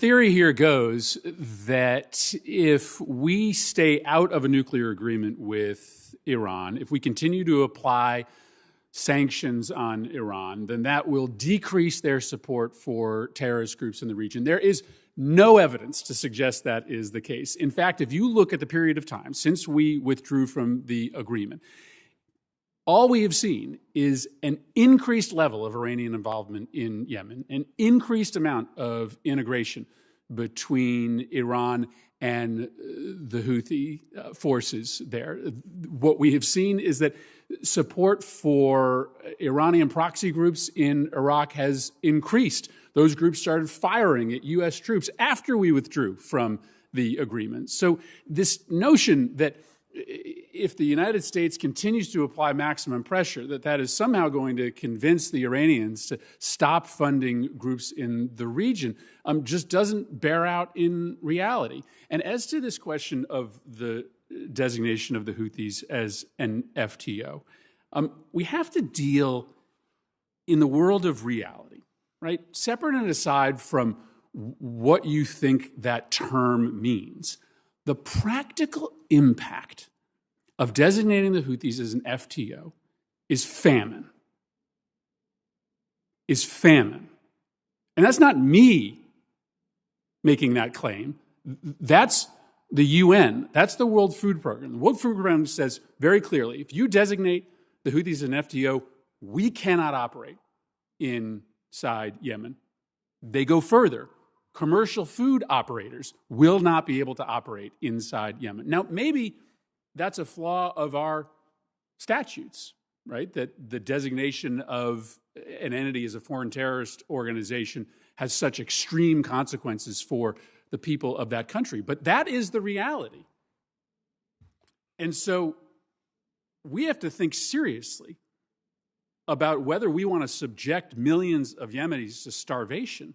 theory here goes that if we stay out of a nuclear agreement with Iran, if we continue to apply sanctions on Iran, then that will decrease their support for terrorist groups in the region. There is no evidence to suggest that is the case. In fact, if you look at the period of time since we withdrew from the agreement, all we have seen is an increased level of Iranian involvement in Yemen, an increased amount of integration between Iran and the Houthi forces there. What we have seen is that support for Iranian proxy groups in Iraq has increased. Those groups started firing at U.S. troops after we withdrew from the agreement. So this notion that if the United States continues to apply maximum pressure, that is somehow going to convince the Iranians to stop funding groups in the region just doesn't bear out in reality. And as to this question of the designation of the Houthis as an FTO, we have to deal in the world of reality, right? Separate and aside from what you think that term means, the practical impact of designating the Houthis as an FTO is famine. And that's not me making that claim. That's the UN. That's the World Food Program. The World Food Program says very clearly, if you designate the Houthis as an FTO, we cannot operate inside Yemen. They go further. Commercial food operators will not be able to operate inside Yemen. Now, maybe that's a flaw of our statutes, right? That the designation of an entity as a foreign terrorist organization has such extreme consequences for the people of that country. But that is the reality. And so we have to think seriously about whether we want to subject millions of Yemenis to starvation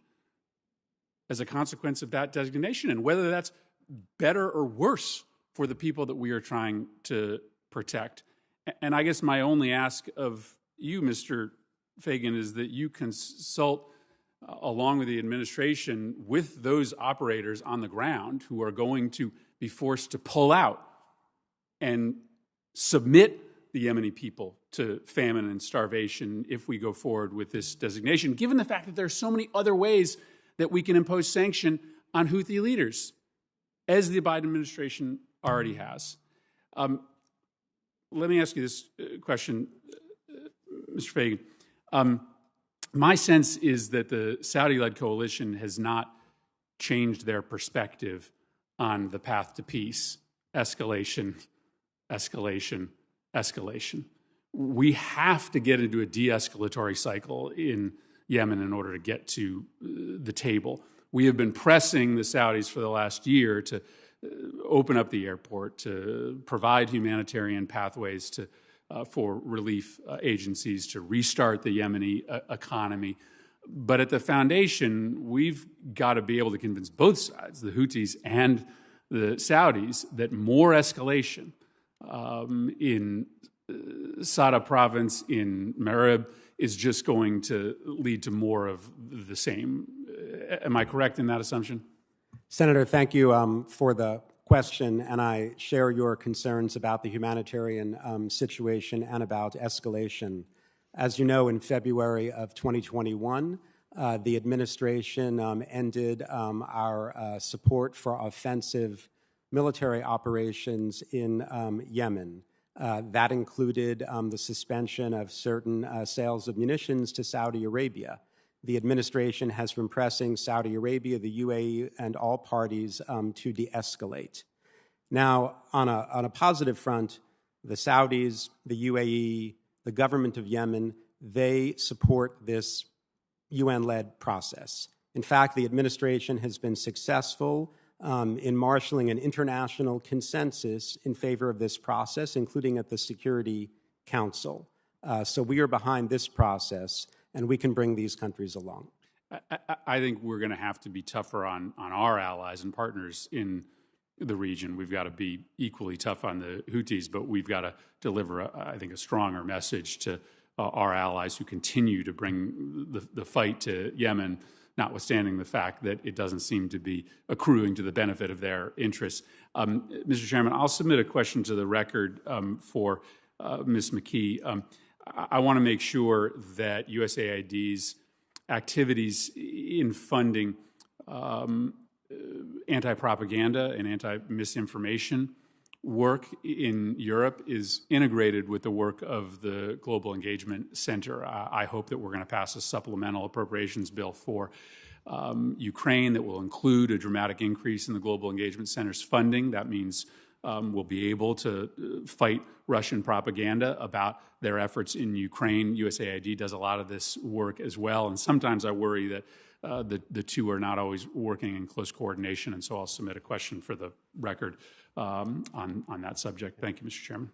as a consequence of that designation, and whether that's better or worse for the people that we are trying to protect. And I guess my only ask of you, Mr. Fagan, is that you consult along with the administration with those operators on the ground who are going to be forced to pull out and submit the Yemeni people to famine and starvation if we go forward with this designation, given the fact that there are so many other ways that we can impose sanction on Houthi leaders, as the Biden administration already has. Let me ask you this question, Mr. Fagan. My sense is that the Saudi-led coalition has not changed their perspective on the path to peace. Escalation, escalation, escalation. We have to get into a de-escalatory cycle in Yemen in order to get to the table. We have been pressing the Saudis for the last year to open up the airport, to provide humanitarian pathways for relief agencies, to restart the Yemeni economy. But at the foundation, we've got to be able to convince both sides, the Houthis and the Saudis, that more escalation in Sada province, in Marib, is just going to lead to more of the same. Am I correct in that assumption? Senator, thank you for the question, and I share your concerns about the humanitarian situation and about escalation. As you know, in February of 2021, the administration ended our support for offensive military operations in Yemen. That included the suspension of certain sales of munitions to Saudi Arabia. The administration has been pressing Saudi Arabia, the UAE, and all parties to de-escalate. Now, on a positive front, the Saudis, the UAE, the government of Yemen, they support this UN-led process. In fact, the administration has been successful in marshaling an international consensus in favor of this process, including at the Security Council. So we are behind this process, and we can bring these countries along. I think we're going to have to be tougher on our allies and partners in the region. We've got to be equally tough on the Houthis, but we've got to deliver, I think, a stronger message to our allies who continue to bring the fight to Yemen notwithstanding the fact that it doesn't seem to be accruing to the benefit of their interests. Mr. Chairman, I'll submit a question to the record for Ms. McKee. I want to make sure that USAID's activities in funding anti-propaganda and anti-misinformation work in Europe is integrated with the work of the Global Engagement Center. I hope that we're going to pass a supplemental appropriations bill for Ukraine that will include a dramatic increase in the Global Engagement Center's funding. That means we'll be able to fight Russian propaganda about their efforts in Ukraine. USAID does a lot of this work as well, and sometimes I worry that the two are not always working in close coordination, and so I'll submit a question for the record on that subject. Thank you, Mr. Chairman.